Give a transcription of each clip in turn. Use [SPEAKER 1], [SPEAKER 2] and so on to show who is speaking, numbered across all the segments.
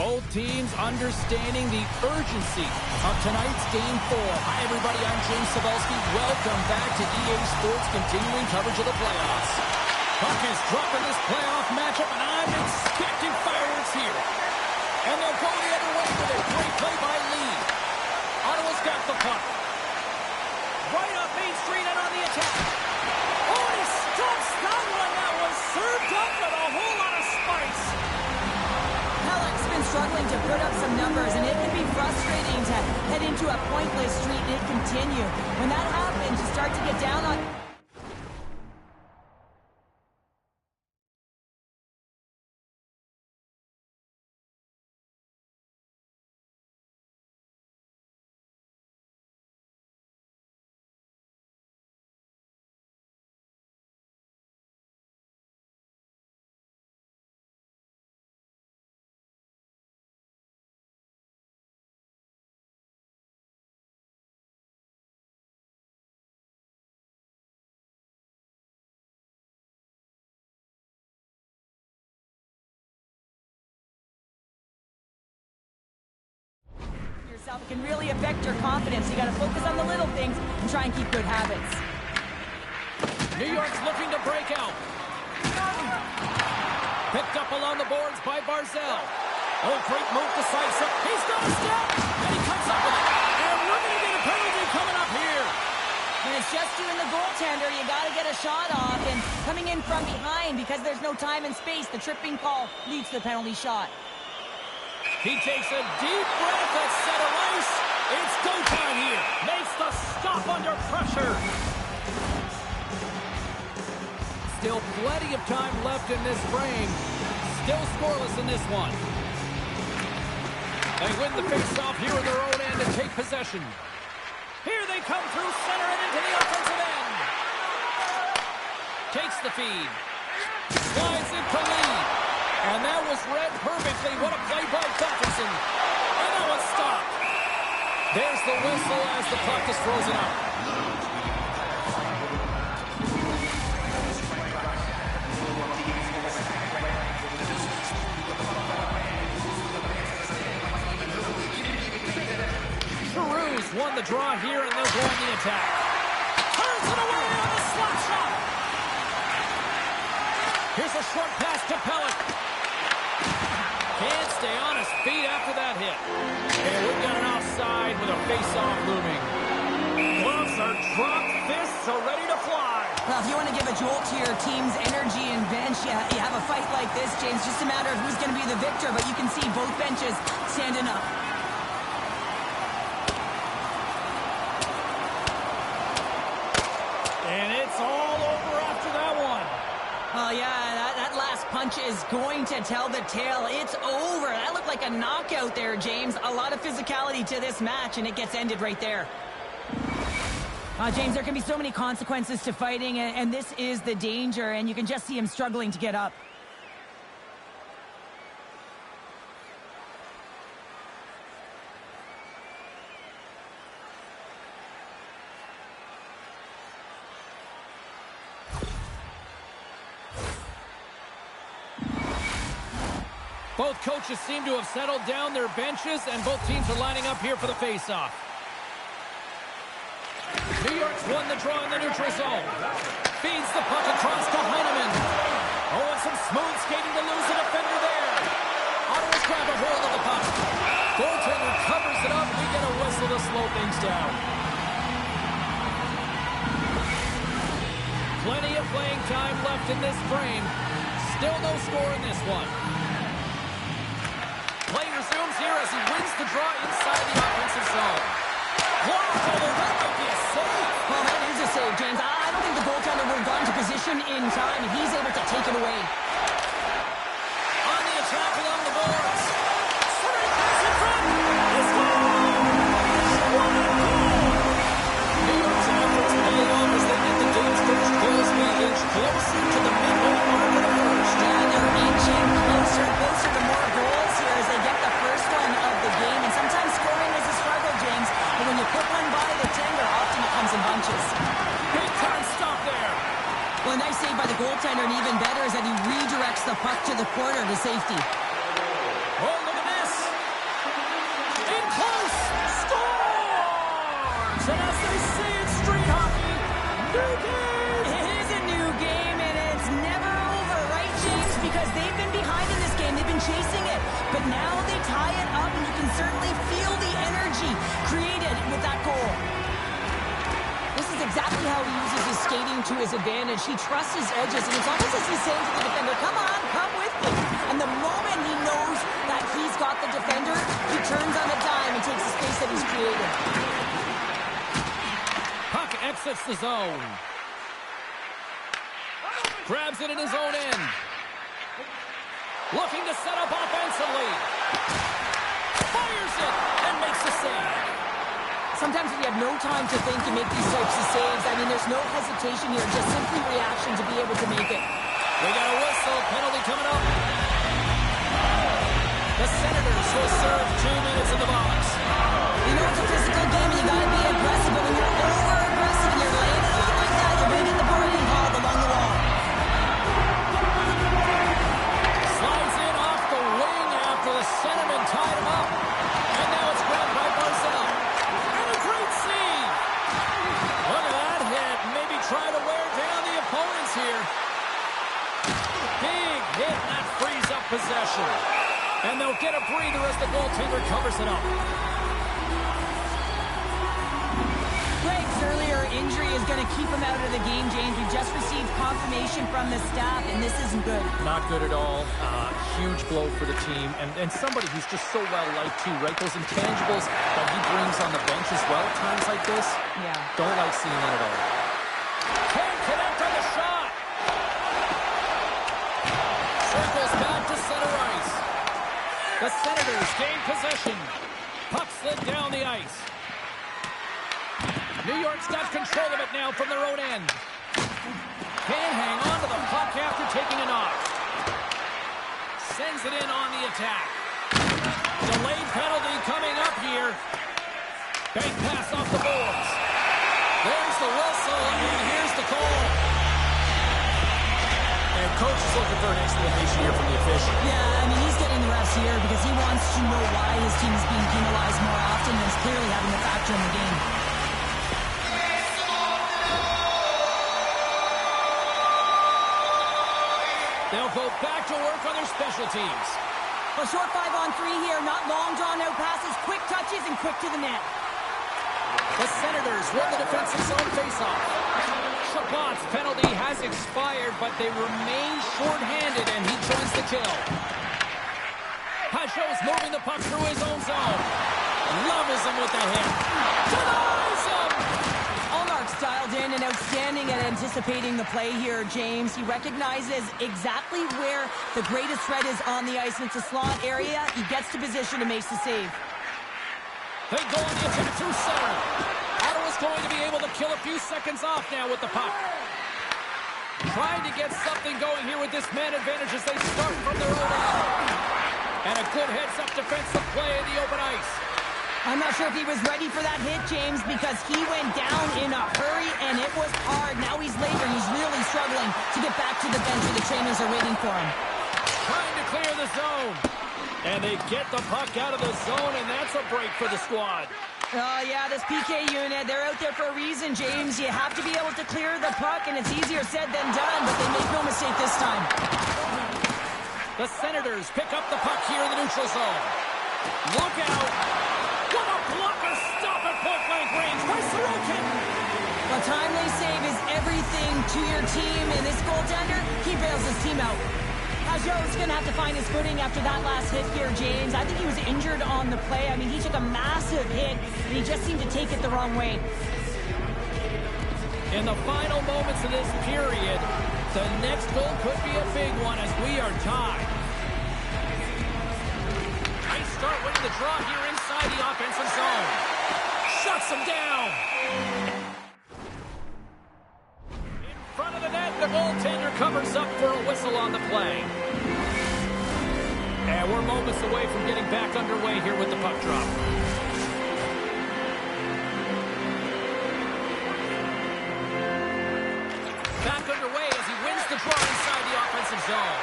[SPEAKER 1] Both teams understanding the urgency of tonight's Game 4. Hi, everybody. I'm James Cebulski. Welcome back to EA Sports' continuing coverage of the playoffs. Puck is dropping this playoff matchup, and I'm expecting fireworks here. And they'll go the other way with a great play by Lee. Ottawa's got the puck. Right up Main Street and on the attack. Oh, he stops that one. That was served up with a whole lot of spice.
[SPEAKER 2] Halleck's been struggling to put up some numbers, and it can be frustrating to head into a pointless streak and continue. When that happens, you start to get down on... It can really affect your confidence. You got to focus on the little things and try and keep good habits.
[SPEAKER 1] New York's looking to break out. Picked up along the boards by Barzell. Oh, great move decisive. He's got a step, and he comes up with it. And we're going to get a penalty coming up here.
[SPEAKER 2] And it's just you and the goaltender. You got to get a shot off, and coming in from behind because there's no time and space. The tripping call leads to the penalty shot.
[SPEAKER 1] He takes a deep breath at center ice. It's go time here. Makes the stop under pressure. Still plenty of time left in this frame. Still scoreless in this one. They win the face-off here in their own end and take possession. Here they come through center and into the offensive end. Takes the feed. Slides into lead. And that was read perfectly. What a play by Gustafsson. And that one's stopped. There's the whistle as the puck is frozen up. Giroux's won the draw here, and they'll go on the attack. Turns it away on the slap shot. Here's a short pass to Pellick. Can't stay on his feet after that hit. And we've got an offside with a face-off looming. Gloves are dropped, fists are ready to fly.
[SPEAKER 2] Well, if you want to give a jolt to your team's energy and bench, you have a fight like this, James. Just a matter of who's going to be the victor, but you can see both benches standing up.
[SPEAKER 1] And it's all over after that one.
[SPEAKER 2] Oh, yeah, that last punch is going to tell the tale. It's over. That looked like a knockout there, James. A lot of physicality to this match, and it gets ended right there. James, there can be so many consequences to fighting, and this is the danger, and you can just see him struggling to get up.
[SPEAKER 1] Both coaches seem to have settled down their benches, and both teams are lining up here for the face-off. New York's won the draw in the neutral zone. Feeds the puck across to Heineman. Oh, and some smooth skating to lose a defender there. Ottawa's grab a hold of the puck. Goaltender covers it up. We get a whistle to slow things down. Plenty of playing time left in this frame. Still no score in this one. Play resumes here as he wins the draw inside the offensive zone. That might be a save.
[SPEAKER 2] Well, that is a save, James. I don't think the goaltender would have gotten to position in time, and he's able to take it away.
[SPEAKER 1] On the attack along the boards. Straight pass in front. He scores! What a goal! New York's offense paying off as they get the game's first goals being inched closer to the midway mark of the first.
[SPEAKER 2] Yeah, they're inching closer to more goals here as they get the first one of the game. And sometimes scoring is a struggle, James. But when you put one by the tender, often it comes in bunches.
[SPEAKER 1] Big time stop there.
[SPEAKER 2] Well, a nice save by the goaltender, and even better is that he redirects the puck to the corner to safety.
[SPEAKER 1] Oh, look at this.
[SPEAKER 2] she created with that goal. This is exactly how he uses his skating to his advantage. He trusts his edges, and it's almost as he's saying to the defender, come on, come with me. And the moment he knows that he's got the defender, he turns on a dime and takes the space that he's created.
[SPEAKER 1] Puck exits the zone. Grabs it in his own end. Looking to set up offensively. Fires it and makes the save.
[SPEAKER 2] Sometimes if you have no time to think, you make these types of saves. I mean, there's no hesitation here, just simply reaction to be able to make it.
[SPEAKER 1] We got a whistle. Penalty coming up. The Senators will serve 2 minutes in the box.
[SPEAKER 2] You know, it's a physical game and you got to be aggressive, but when you're over-aggressive and you're laying it on like that, you're going to get the partying called along the wall.
[SPEAKER 1] Slides in off the wing after the centerman tied him up. And now it's grabbed by Barzell. And a great save. Look at that hit. Maybe try to wear down the opponents here. Big hit, and that frees up possession. And they'll get a breather as the goaltender covers it up.
[SPEAKER 2] Greg's earlier injury is going to keep him out of the game, James. We've just received confirmation from the staff, and this isn't good.
[SPEAKER 1] Not good at all. Huge blow for the team. And somebody who's just so well-liked, too, right? Those intangibles that he brings on the bench as well at times like this.
[SPEAKER 2] Yeah.
[SPEAKER 1] Don't like seeing that at all. Can't connect on the shot. Circles back to center ice. The Senators gain possession. Puck slid down the ice. New York's got control of it now from their own end. Can't hang on to the puck after taking a knock. Sends it in on the attack. Delayed penalty coming up here. Bank pass off the boards. There's the whistle, and here's the call. And coach is looking for an explanation here from the official.
[SPEAKER 2] Yeah, I mean, he's getting the refs here because he wants to know why his team is being penalized more often and is clearly having a factor in the game.
[SPEAKER 1] They'll go back to work on their special teams.
[SPEAKER 2] A short 5-on-3 here, not long drawn-out passes, quick touches, and quick to the net.
[SPEAKER 1] The Senators win the defensive zone faceoff. Chabot's penalty has expired, but they remain short-handed, and he joins the kill. Pajot's moving the puck through his own zone. Levels him with the hit. Denies him!
[SPEAKER 2] Allmark's dialed in and outstanding at anticipating the play here, James. He recognizes exactly where the greatest threat is on the ice, and it's a slot area. He gets to position and makes the save.
[SPEAKER 1] They go on the attack through center. Ottawa's going to be able to kill a few seconds off now with the puck. Trying to get something going here with this man advantage as they start from their own end. And a good heads-up defensive play in the open ice.
[SPEAKER 2] I'm not sure if he was ready for that hit, James, because he went down in a hurry, and it was hard. Now he's laboring. He's really struggling to get back to the bench where the trainers are waiting for him.
[SPEAKER 1] Trying to clear the zone. And they get the puck out of the zone, and that's a break for the squad.
[SPEAKER 2] Oh, yeah, this PK unit, they're out there for a reason, James. You have to be able to clear the puck, and it's easier said than done, but they make no mistake this time.
[SPEAKER 1] The Senators pick up the puck here in the neutral zone. Look out. What a blocker stop at point-blank range by Sorokin.
[SPEAKER 2] A timely save is everything to your team, and this goaltender, he bails his team out. Pajot's going to have to find his footing after that last hit here, James. I think he was injured on the play. I mean, he took a massive hit, and he just seemed to take it the wrong way.
[SPEAKER 1] In the final moments of this period, the next goal could be a big one as we are tied. Nice start winning the draw here inside the offensive zone. Shuts him down. In front of the net, the goaltender covers up for a whistle on the play. And we're moments away from getting back underway here with the puck drop. Back underway as he wins the draw inside the offensive zone.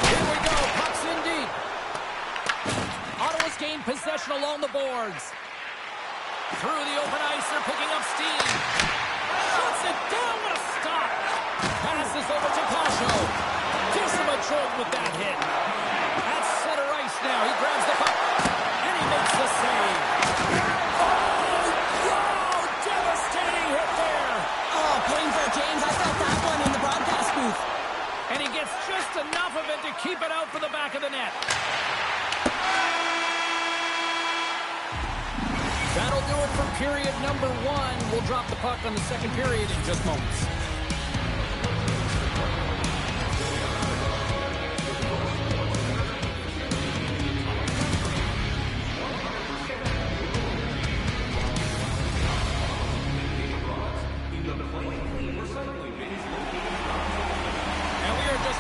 [SPEAKER 1] Here we go, puck's in deep. Ottawa's gained possession along the boards. Through the open ice, they're picking up steam. Shuts it down, what a stop. Passes over to Pajot. Gives him a jolt with that hit. At center ice now, he grabs the puck. Gets just enough of it to keep it out for the back of the net. That'll do it for period number 1. We'll drop the puck on the second period in just moments.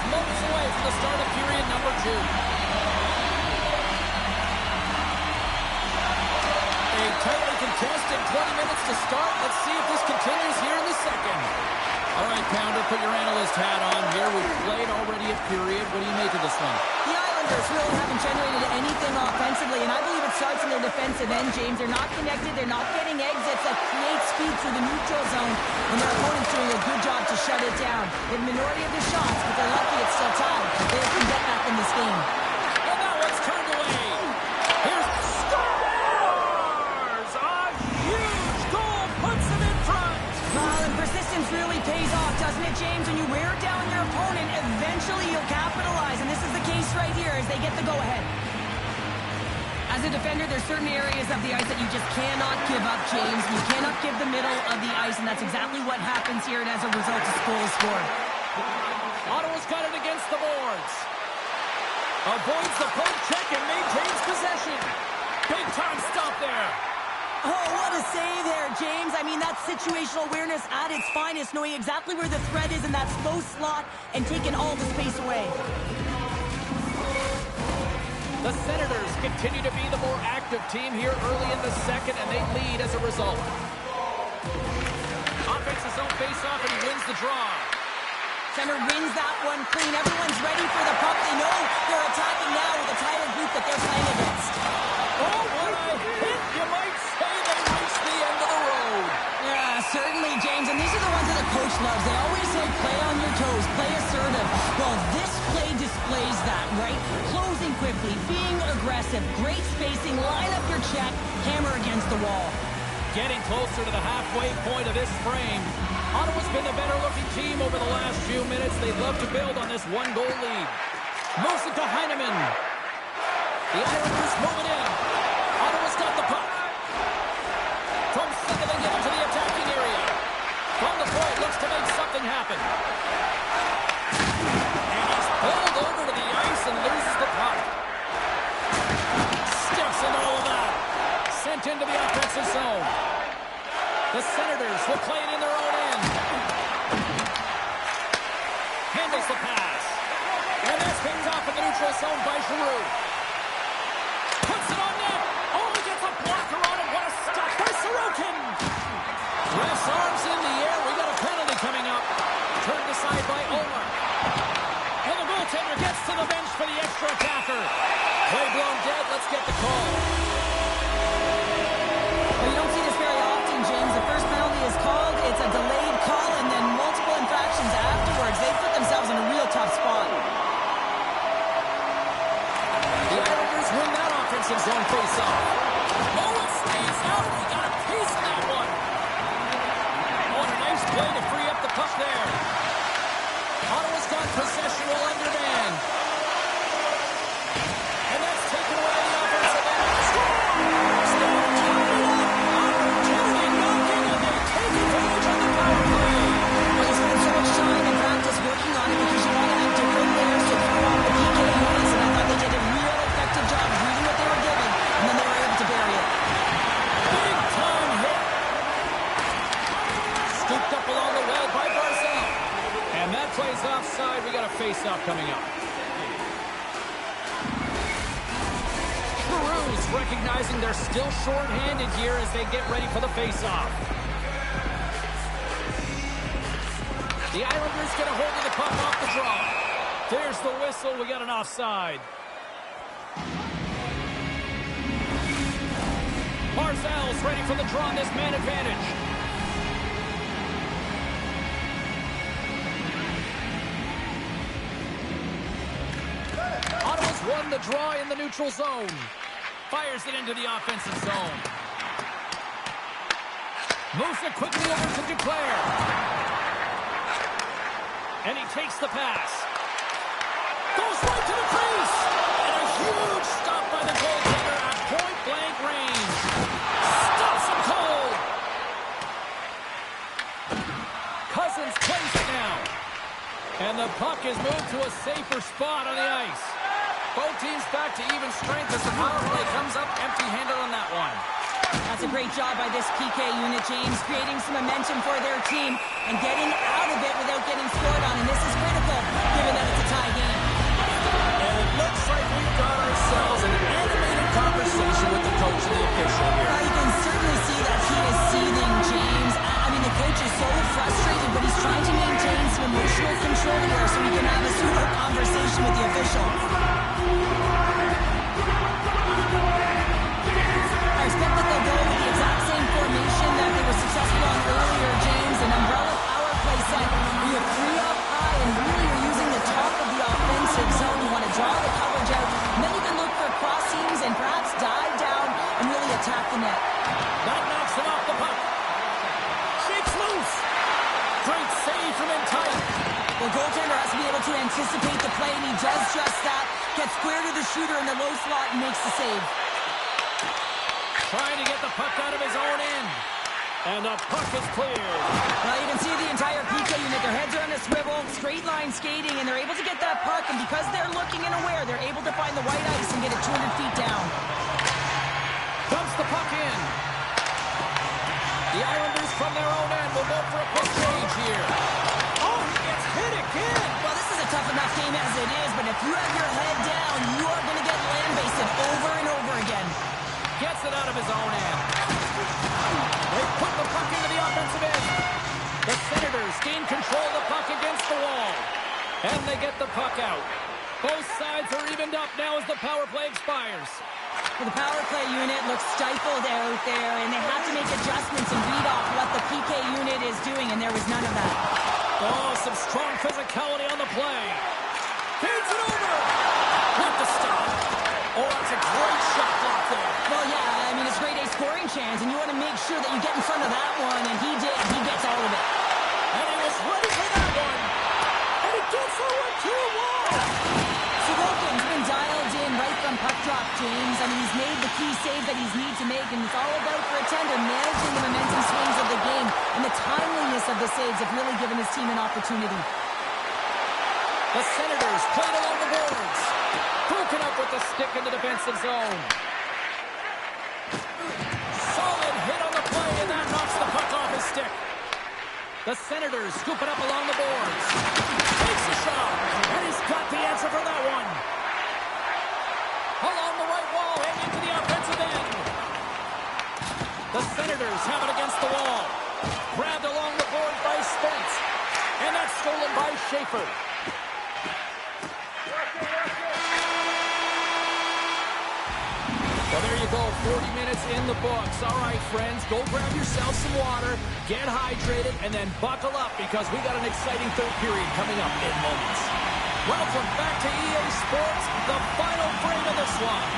[SPEAKER 1] Moments away from the start of period number 2. A tightly contested 20 minutes to start. Let's see if this continues here in the second. All right, Pounder, put your analyst hat on here. We've played already a period. What do you make of this one?
[SPEAKER 2] The Islanders really haven't generated anything offensively, and I believe it starts in their defensive end, James. They're not connected. They're not getting exits that create speed through the neutral zone, and their opponent's doing a good job to shut it down. The minority of the shots, but they're lucky it's still tied. They can get back in this game.
[SPEAKER 1] And now it's turned away. Here's scores! A huge goal puts them in front.
[SPEAKER 2] Well, and persistence really pays off, doesn't it, James? When you wear down your opponent, eventually you'll capitalize, and this is the case right here as they get the go-ahead. As a defender, there's certain areas of the ice that you just cannot give up, James. You cannot give the middle of the ice, and that's exactly what happens here, and as a result, a goal is scored.
[SPEAKER 1] Ottawa's got it against the boards. Avoids the poke check and maintains possession. Big time stop there.
[SPEAKER 2] Oh, what a save there, James. I mean, that's situational awareness at its finest, knowing exactly where the threat is in that slow slot and taking all the space away.
[SPEAKER 1] The Senators continue to be the more active team here early in the second, and they lead as a result. Offense his own face-off, and he wins the draw.
[SPEAKER 2] Center wins that one clean. Everyone's ready for the puck. They know they're attacking now with the tighter group that they're playing against.
[SPEAKER 1] Oh, what a hit! You might say they reached the end of the road.
[SPEAKER 2] Yeah, certainly, James. And these are the ones that the coach loves. They always say, play on your toes, play assertive. Well, this play displays that, right? Closing quickly, being aggressive, great spacing, line up your check, hammer against the wall.
[SPEAKER 1] Getting closer to the halfway point of this frame. Ottawa's been the better-looking team over the last few minutes. They'd love to build on this one-goal lead. Moves it to Heineman. The Islanders move it in. Ottawa's got the puck. From second, they get into the attacking area. From the point, looks to make something happen. And he's pulled over to the ice and loses the puck. Steps into all of that. Sent into the offensive zone. The Senators will play it in their own end. Handles the pass. And that's picked off in the neutral zone by Giroux. Puts it on net. Oh, he gets a blocker on it. What a stop by Sorokin. Ref's arms in the air. We got a penalty coming up. Turned aside by Omar. And the goaltender gets to the bench for the extra attacker. Play blown dead. Let's get the call.
[SPEAKER 2] Well, you don't see this very often, James. The first penalty is called. It's a delayed call, and then multiple infractions afterwards. They put themselves in a real tough spot.
[SPEAKER 1] The Islanders win that offensive zone face-off. Oh, it stays out. We got a piece of that one. Oh, and a nice play to free up the puck there. Ottawa's got possession while undermanned. And that's taken away the offensive end. Scores! They're tying it up. Opportunity knocking, and they take advantage of the power play.
[SPEAKER 2] Well, you spend so much time in practice working on it because you want to have different players to throw off the PK units, and I thought they did a real effective job of reading what they were given, and then they were able to bury it.
[SPEAKER 1] Big time hit. Scooped up along the wall by Barzal. And that plays offside. We got a face-off coming up. Cruz recognizing they're still short-handed here as they get ready for the face-off. The Islanders get a hold of the puck off the draw. There's the whistle. We got an offside. Barzal's ready for the draw on this man advantage. Ottawa's won the draw in the neutral zone. Fires it into the offensive zone. Moves it quickly over to Duclair. And he takes the pass. Goes right to the crease. And a huge stop by the goaltender at point-blank range. Stops him cold. Cousins plays it now. And the puck is moved to a safer spot on the ice. Both teams back to even strength as the power play comes up empty-handed on that one.
[SPEAKER 2] That's a great job by this PK unit, James, creating some momentum for their team and getting out of it without getting scored on. And this is critical, given that it's a tie game.
[SPEAKER 1] And it looks like we've got ourselves an animated conversation with the coach and the official here.
[SPEAKER 2] You can certainly see that he is seething, James. I mean, the coach is so frustrated, but he's trying to maintain some emotional control here so he can have a pseudo conversation with the official. I expect that they'll go with the exact same formation that they were successful on earlier, James. An umbrella power play set. We have three up high, and really are using the top of the offensive zone. You want to draw the coverage out, and then you can look for cross seams and perhaps dive down and really attack the net.
[SPEAKER 1] That knocks him off the puck. Shakes loose. Great save from in tight.
[SPEAKER 2] The goaltender has to be able to anticipate the play, and he does just that. Gets square to the shooter in the low slot and makes the save.
[SPEAKER 1] Trying to get the puck out of his own end. And the puck is cleared.
[SPEAKER 2] Well, you can see the entire PK unit. Their heads are on a swivel, straight line skating, and they're able to get that puck. And because they're looking and aware, they're able to find the white ice and get it 200 feet down.
[SPEAKER 1] Dumps the puck in. The Islanders from their own end will go for a quick change here. Oh, he gets hit again.
[SPEAKER 2] Well, this is a tough enough game as it is, but if you have your head down, you are going to get lambasted over and over again.
[SPEAKER 1] Gets it out of his own end. They put the puck into the offensive end. The Senators gain control of the puck against the wall. And they get the puck out. Both sides are evened up now as the power play expires.
[SPEAKER 2] Well, the power play unit looks stifled out there, and they have to make adjustments and read off what the PK unit is doing, and there was none of that.
[SPEAKER 1] Oh, some strong physicality on the play. Feeds it over. With the stop. Oh, that's a great shot block there.
[SPEAKER 2] Well, yeah, I mean, it's grade A scoring chance, and you want to make sure that you get in front of that one, and he did. He gets all of it.
[SPEAKER 1] And he was ready for that one. And he gets that one too. Wow.
[SPEAKER 2] Sorokin's been dialed in right from puck drop, James. I mean, he's made the key save that he's needs to make, and it's all about for a tender managing the momentum swings of the game, and the timeliness of the saves have really given his team an opportunity.
[SPEAKER 1] The Senators played along the boards. Broken up with the stick in the defensive zone. Solid hit on the play, and that knocks the puck off his stick. The Senators scoop it up along the boards. Takes a shot, and he's got the answer for that one. Along the right wall and into the offensive end. The Senators have it against the wall. Grabbed along the board by Spence. And that's stolen by Schaefer. Well, there you go, 40 minutes in the books. All right, friends, go grab yourself some water, get hydrated, and then buckle up because we got an exciting third period coming up in moments. Welcome back to EA Sports, the final frame of this one.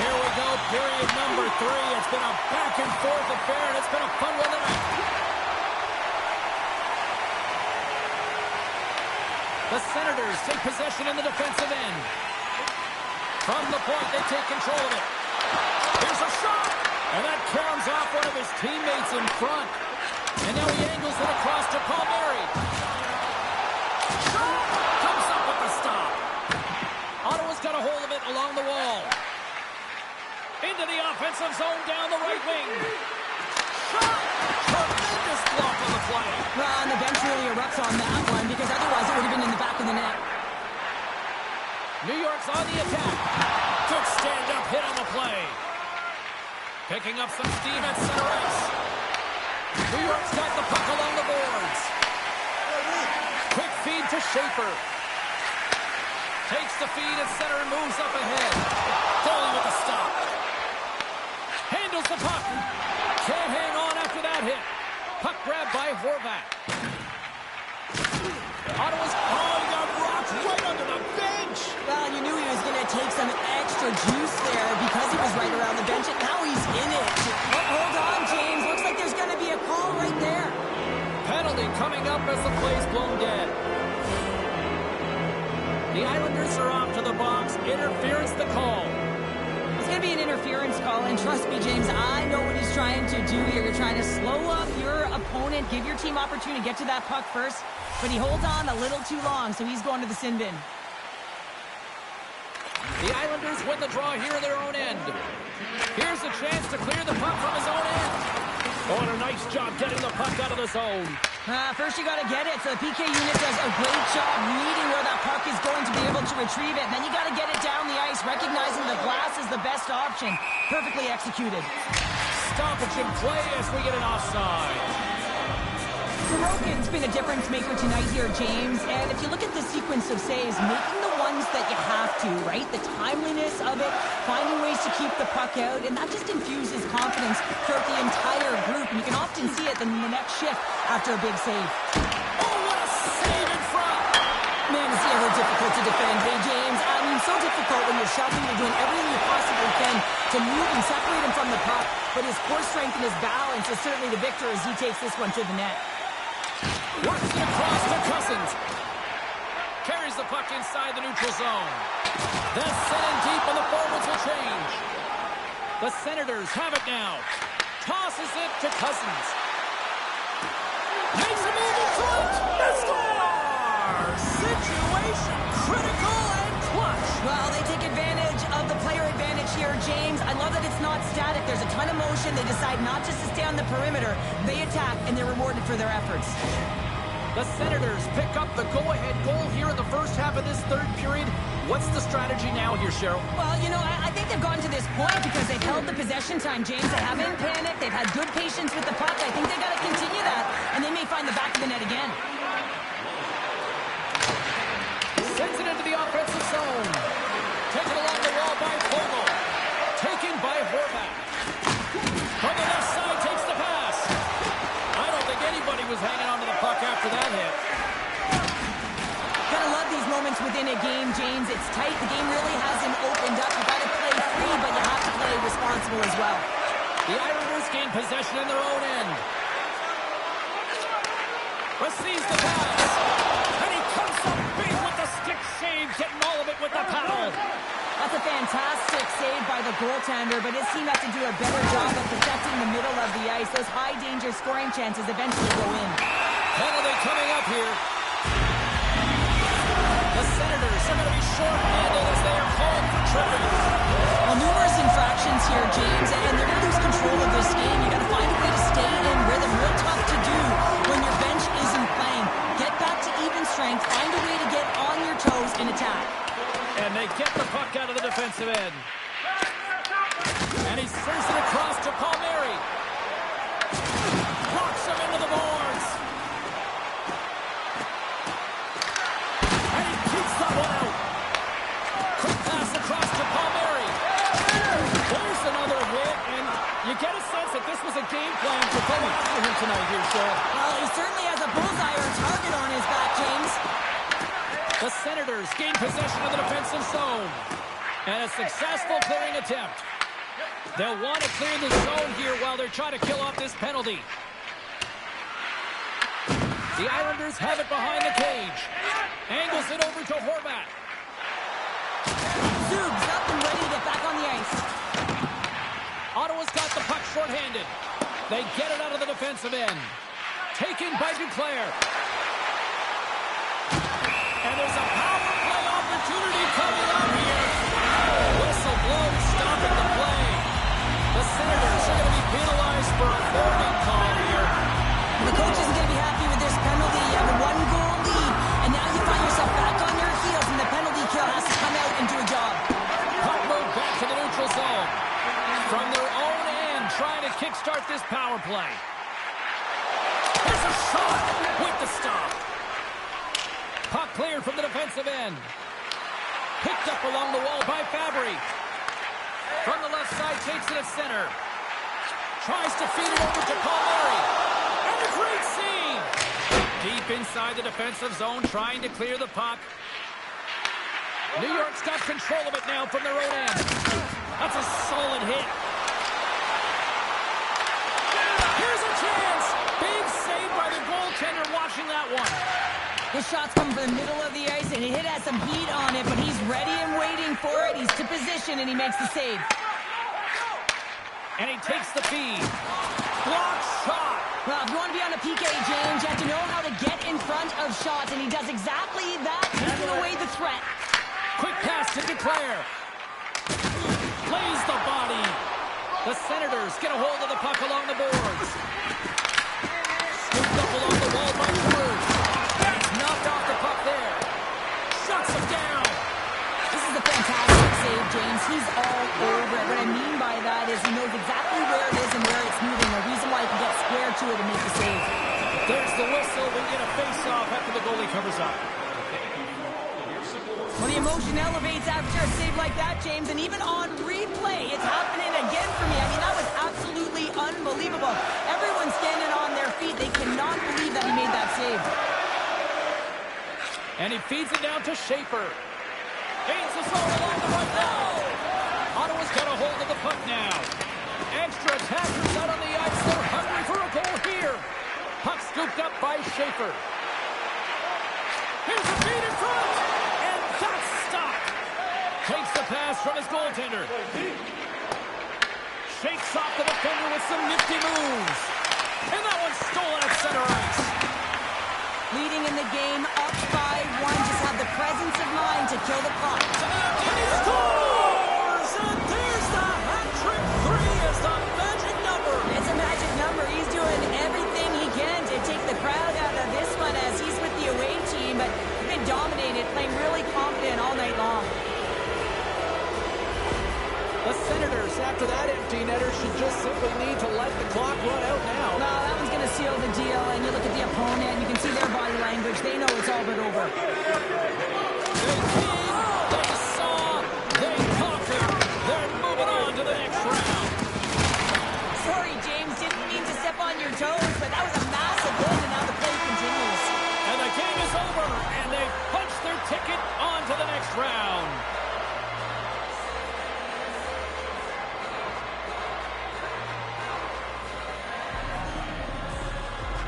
[SPEAKER 1] Here we go, period number 3. It's been a back-and-forth affair, and it's been a fun one tonight. The Senators take possession in the defensive end. From the point, they take control of it. Here's a shot! And that caroms off one of his teammates in front. And now he angles it across to Palmieri. Shot! Comes up with the stop. Ottawa's got a hold of it along the wall. Into the offensive zone down the right wing. Shot! Tremendous block on the play.
[SPEAKER 2] Well, and the bench really erupts on that one because otherwise it would have been in the back of the net.
[SPEAKER 1] New York's on the attack. Good stand-up hit on the play. Picking up some steam at center ice. New York's got the puck along the boards. Quick feed to Schaefer. Takes the feed at center and moves up ahead. Goalie with a stop. Handles the puck. Can't hang on after that hit. Puck grabbed by Horvat. Ottawa's he got rocked right under the bench.
[SPEAKER 2] Well, you knew he was going to take some extra juice there because he was right around the bench, and now he's in it. Oh, hold on, James. Looks like there's going to be a call right there.
[SPEAKER 1] Penalty coming up as the play's blown dead. The Islanders are off to the box. Interference the call.
[SPEAKER 2] It's going to be an interference call, and trust me, James, I know what he's trying to do here. You're trying to slow up your opponent, give your team opportunity to get to that puck first, but he holds on a little too long, so he's going to the sin bin.
[SPEAKER 1] The Islanders win the draw here in their own end. Here's a chance to clear the puck from his own end. Oh, and a nice job getting the puck out of the zone.
[SPEAKER 2] First you got to get it, so the PK unit does a great job reading where that puck is going to be able to retrieve it. And then you got to get it down the ice, recognizing the glass is the best option. Perfectly executed.
[SPEAKER 1] Stoppage in play as we get an offside.
[SPEAKER 2] Sorokin's been a difference maker tonight here, James. And if you look at the sequence of saves, making the ones that you have to, right? The timeliness of it, finding ways to keep the puck out, and that just infuses confidence throughout the entire group. And you can often see it in the next shift after a big save.
[SPEAKER 1] Oh, what a save in front!
[SPEAKER 2] Man, is he ever difficult to defend. Hey, James, I mean, so difficult when you're shoving, you're doing everything you possibly can to move and separate him from the puck. But his core strength and his balance is certainly the victor as he takes this one to the net.
[SPEAKER 1] Works it across to Cousins. Carries the puck inside the neutral zone. That's set in deep and the forwards will change. The Senators have it now. Tosses it to Cousins. Makes a move in front. The score! Situation critical and clutch.
[SPEAKER 2] Well, they take advantage of the player advantage here, James. I love that it's not static. There's a ton of motion. They decide not just to stay on the perimeter. They attack, and they're rewarded for their efforts.
[SPEAKER 1] The Senators pick up the go-ahead goal here in the first half of this third period. What's the strategy now here, Cheryl?
[SPEAKER 2] Well, you know, I think they've gotten to this point because they've held the possession time, James. They haven't panicked. They've had good patience with the puck. I think they've got to continue that, and they may find the back of the net again.
[SPEAKER 1] Sends it into the offensive zone. Taken along the wall by Vogel. Taken by Horvath. From the left side, takes the pass. I don't think anybody was hanging on to the puck after that hit.
[SPEAKER 2] Gotta love these moments within a game, James. It's tight. The game really hasn't opened up. You gotta play free, but you have to play responsible as well.
[SPEAKER 1] The Islanders gain possession in their own end. Receives the pass. And he comes up big with the stick save, getting all of it with the paddle.
[SPEAKER 2] That's a fantastic save by the goaltender, but his team has to do a better job of protecting the middle of the ice. Those high-danger scoring chances eventually go in.
[SPEAKER 1] Penalty coming up here. The Senators are going to be short-handed as they are called for tripping.
[SPEAKER 2] Well, numerous infractions here, James, and they're going to lose control of this game. You got to find a way to stay in rhythm. Real tough to do when your bench isn't playing. Get back to even strength. Find a way to get on your toes and attack.
[SPEAKER 1] And they get the puck out of the defensive end. And he sends it across to Palmieri. Blocks him into the boards. And he keeps that one out. Quick pass across to Palmieri. There's another hit, and you get a sense that this was a game plan for him tonight here, Cheryl.
[SPEAKER 2] Well, he certainly has a bullseye or a target on his back, James.
[SPEAKER 1] The Senators gain possession of the defensive zone. And a successful clearing attempt. They'll want to clear the zone here while they're trying to kill off this penalty. The Islanders have it behind the cage. Angles it over to Horvath.
[SPEAKER 2] Zub's up and ready to get back on the ice.
[SPEAKER 1] Ottawa's got the puck shorthanded. They get it out of the defensive end. Taken by Duclair. And there's a power play opportunity coming up here. Whistle blows, stopping the play. The Senators are going to be penalized for a holding call here.
[SPEAKER 2] The coach isn't going to be happy with this penalty. You have a one-goal lead, and now you find yourself back on your heels, and the penalty kill has to come out and do a job.
[SPEAKER 1] Puck moved back to the neutral zone. From their own end, trying to kickstart this power play. There's a shot with the stop. Puck cleared from the defensive end. Picked up along the wall by Fabry. From the left side, takes it at center. Tries to feed it over to Palmieri. And a great save. Deep inside the defensive zone, trying to clear the puck. New York's got control of it now from their own end. That's a solid hit. Here's a chance. Big save by the goaltender watching that one.
[SPEAKER 2] His shots come from the middle of the ice, and it has some heat on it, but he's ready and waiting for it. He's to position, and he makes the save.
[SPEAKER 1] And he takes the feed. Block shot.
[SPEAKER 2] Well, if you want to be on a PK, James, you have to know how to get in front of shots, and he does exactly that, taking away the threat.
[SPEAKER 1] Quick pass to Duclair. Plays the body. The Senators get a hold of the puck along the boards. Scooped up along the wall by Cruz. He's knocked off the puck there. Shuts him down.
[SPEAKER 2] This is a fantastic save, James. He's all over it. What I mean by that is he knows exactly where it is and where it's moving. The reason why he can get square to it and make the save.
[SPEAKER 1] There's the whistle. We get a face-off after the goalie covers up.
[SPEAKER 2] Well, the emotion elevates after a save like that, James, and even on replay, it's happening again for me. I mean, that was absolutely unbelievable. Everyone's standing on their feet. They cannot believe that he made that save.
[SPEAKER 1] And he feeds it down to Schaefer. Gains the zone along the right wall. Ottawa's got a hold of the puck now. Extra attackers out on the ice. They're hungry for a goal here. Puck scooped up by Schaefer. Here's a feed in front. And that's stopped. Takes the pass from his goaltender. Shakes off the defender with some nifty moves. And that one's stolen at center ice.
[SPEAKER 2] Leading in the game, up by 1, just have the presence of mind to kill the puck.
[SPEAKER 1] And he scores! And there's the hat-trick. 3 is the magic number.
[SPEAKER 2] It's a magic number. He's doing everything he can to take the crowd out of this one as he's with the away team, but he's been dominated, playing really confident all night long.
[SPEAKER 1] The Senators, after that empty netter, should just simply need to let the clock run out now.
[SPEAKER 2] No, that one's going to seal the deal, and you look at the opponent, you can see their body language. They know it's all but over.
[SPEAKER 1] They came, they saw, they conquered. They're moving on to the next round.
[SPEAKER 2] Sorry, James, didn't mean to step on your toes, but that was a massive hit, and now the play continues.
[SPEAKER 1] And the game is over, and they punch their ticket on to the next round.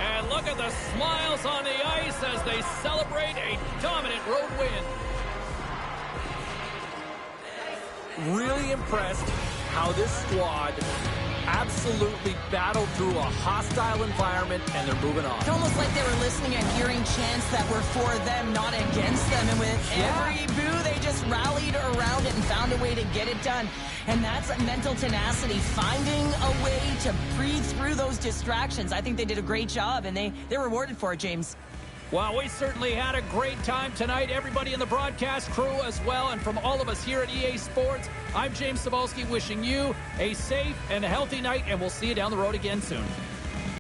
[SPEAKER 1] And look at the smiles on the ice as they celebrate a dominant road win. Really impressed how this squad absolutely battled through a hostile environment, and they're moving on.
[SPEAKER 2] It's almost like they were listening and hearing chants that were for them, not against them. And with every boo, they just rallied around it and found a way to get it done. And that's mental tenacity, finding a way to breathe through those distractions. I think they did a great job, and they're rewarded for it, James.
[SPEAKER 1] Well, we certainly had a great time tonight. Everybody in the broadcast crew as well. And from all of us here at EA Sports, I'm James Cebulski wishing you a safe and healthy night, and we'll see you down the road again soon.